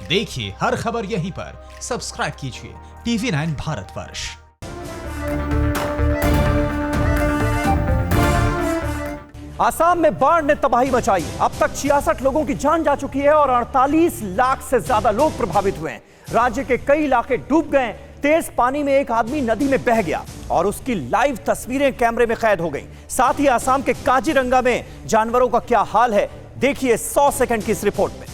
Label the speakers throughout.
Speaker 1: देखिए हर खबर यहीं पर। सब्सक्राइब कीजिए TV9 भारतवर्ष।
Speaker 2: आसाम में बाढ़ ने तबाही मचाई। अब तक 66 लोगों की जान जा चुकी है और 48 लाख से ज्यादा लोग प्रभावित हुए हैं। राज्य के कई इलाके डूब गए। तेज पानी में एक आदमी नदी में बह गया और उसकी लाइव तस्वीरें कैमरे में कैद हो गईं। साथ ही आसाम के काजीरंगा में जानवरों का क्या हाल है, देखिए 100 सेकंड की इस रिपोर्ट में।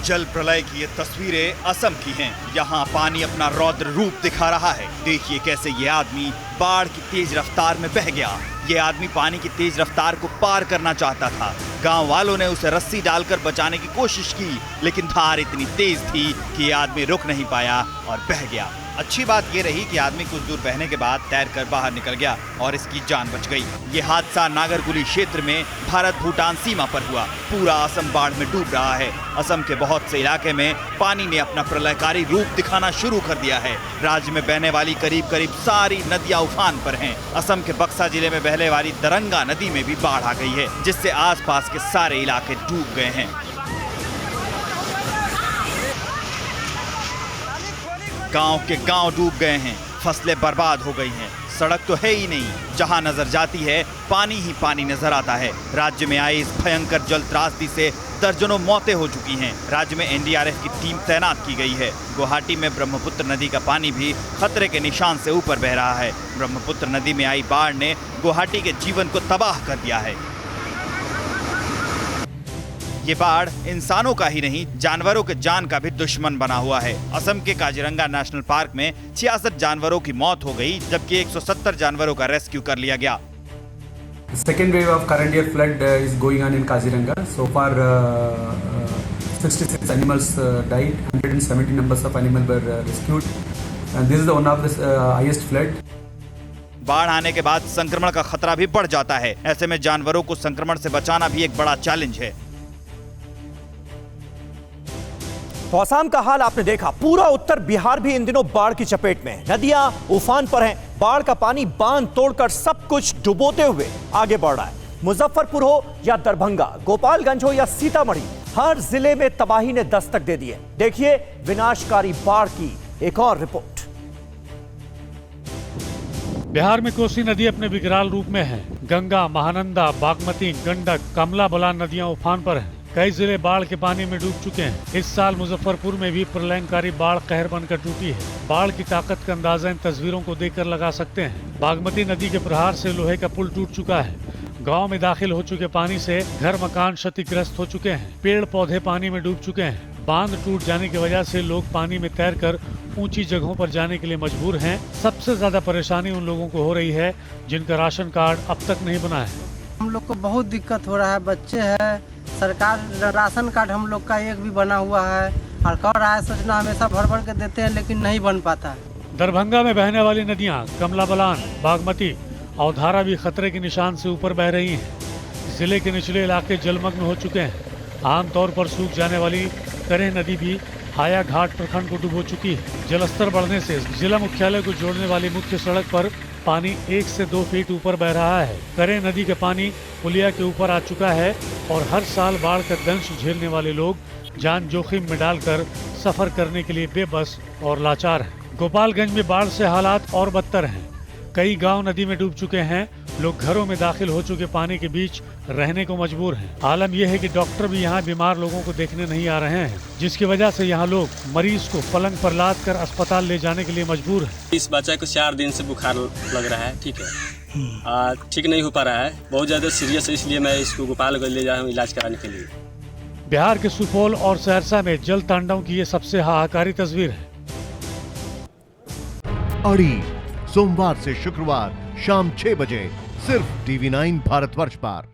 Speaker 3: जल प्रलय की ये तस्वीरें असम की हैं। यहाँ पानी अपना रौद्र रूप दिखा रहा है। देखिए कैसे ये आदमी बाढ़ की तेज रफ्तार में बह गया। ये आदमी पानी की तेज रफ्तार को पार करना चाहता था। गांव वालों ने उसे रस्सी डालकर बचाने की कोशिश की, लेकिन धार इतनी तेज थी कि ये आदमी रुक नहीं पाया और बह गया। अच्छी बात ये रही कि आदमी कुछ दूर बहने के बाद तैरकर बाहर निकल गया और इसकी जान बच गई। ये हादसा नागरकुली क्षेत्र में भारत भूटान सीमा पर हुआ। पूरा असम बाढ़ में डूब रहा है। असम के बहुत से इलाके में पानी ने अपना प्रलयकारी रूप दिखाना शुरू कर दिया है। राज्य में बहने वाली करीब सारी नदियां उफान पर हैं। असम के बक्सा जिले में बहने वाली दरंगा नदी में भी बाढ़ आ गई है, जिससे आसपास के सारे इलाके डूब गए हैं। गांव के गांव डूब गए हैं, फसलें बर्बाद हो गई हैं, सड़क तो है ही नहीं। जहां नजर जाती है पानी ही पानी नजर आता है। राज्य में आई इस भयंकर जल त्रासदी से दर्जनों मौतें हो चुकी हैं। राज्य में NDRF की टीम तैनात की गई है। गुवाहाटी में ब्रह्मपुत्र नदी का पानी भी खतरे के निशान से ऊपर बह रहा है। ब्रह्मपुत्र नदी में आई बाढ़ ने गुवाहाटी के जीवन को तबाह कर दिया है। ये बाढ़ इंसानों का ही नहीं, जानवरों के जान का भी दुश्मन बना हुआ है। असम के काजीरंगा नेशनल पार्क में 66 जानवरों की मौत हो गई, जबकि 170 जानवरों का रेस्क्यू कर लिया गया।
Speaker 4: Second wave of current year flood is going on in Kaziranga. So far, 66 animals died. 170 numbers of animals were rescued. And this is the one of the highest flood.
Speaker 3: बाढ़ आने के बाद संक्रमण का खतरा भी बढ़ जाता है। ऐसे में जानवरों को संक्रमण से बचाना भी एक बड़ा चैलेंज है।
Speaker 2: तो आसाम का हाल आपने देखा। पूरा उत्तर बिहार भी इन दिनों बाढ़ की चपेट में है। नदियां उफान पर हैं। बाढ़ का पानी बांध तोड़कर सब कुछ डुबोते हुए आगे बढ़ रहा है। मुजफ्फरपुर हो या दरभंगा, गोपालगंज हो या सीतामढ़ी, हर जिले में तबाही ने दस्तक दे दी है। देखिए विनाशकारी बाढ़ की एक और रिपोर्ट।
Speaker 5: बिहार में कोसी नदी अपने विकराल रूप में है। गंगा, महानंदा, बागमती, गंडक, कमला बलान नदियां उफान पर हैं। कई जिले बाढ़ के पानी में डूब चुके हैं। इस साल मुजफ्फरपुर में भी प्रलयंकारी बाढ़ कहर बनकर टूटी है। बाढ़ की ताकत का अंदाजा इन तस्वीरों को देखकर लगा सकते हैं। बागमती नदी के प्रहार से लोहे का पुल टूट चुका है। गांव में दाखिल हो चुके पानी से घर मकान क्षतिग्रस्त हो चुके हैं। पेड़ पौधे पानी में डूब चुके हैं। बांध टूट जाने की वजह से लोग पानी में तैरकर ऊंची जगहों पर जाने के लिए मजबूर हैं। सबसे ज्यादा परेशानी उन लोगों को हो रही है जिनका राशन कार्ड अब तक नहीं बना है।
Speaker 6: हम लोग को बहुत दिक्कत हो रहा है। बच्चे हैं, सरकार राशन कार्ड हम लोग का एक भी बना हुआ है और कह रहा है सूचना हमेशा भर के देते हैं, लेकिन नहीं बन पाता।
Speaker 5: दरभंगा में बहने वाली नदियां कमला बलान, बागमती और धारा भी खतरे के निशान से ऊपर बह रही हैं। जिले के निचले इलाके जलमग्न हो चुके हैं। आमतौर पर सूख जाने वाली करेह नदी भी हाया घाट प्रखंड को डुबो चुकी है। जलस्तर बढ़ने से जिला मुख्यालय को जोड़ने वाली मुख्य सड़क पर पानी 1 से 2 फीट ऊपर बह रहा है। करेह नदी का पानी पुलिया के ऊपर आ चुका है और हर साल बाढ़ का दंश झेलने वाले लोग जान जोखिम में डालकर सफर करने के लिए बेबस और लाचार हैं। गोपालगंज में बाढ़ से हालात और बदतर हैं। कई गांव नदी में डूब चुके हैं। लोग घरों में दाखिल हो चुके पानी के बीच रहने को मजबूर हैं। आलम यह है कि डॉक्टर भी यहाँ बीमार लोगों को देखने नहीं आ रहे हैं, जिसकी वजह से यहाँ लोग मरीज को पलंग पर लाद कर अस्पताल ले जाने के लिए मजबूर हैं।
Speaker 7: इस बच्चे को 4 दिन से बुखार लग रहा है, ठीक है, ठीक नहीं हो पा रहा है, बहुत ज्यादा सीरियस है, इसलिए मैं इसको गोपालगंज ले जा रहा हूँ इलाज कराने के लिए।
Speaker 5: बिहार के सुपौल और सहरसा में जल तांडव की ये सबसे हाहाकारी तस्वीर है।
Speaker 8: अड़ी सोमवार से शुक्रवार शाम 6 बजे सिर्फ TV9 भारतवर्ष पर।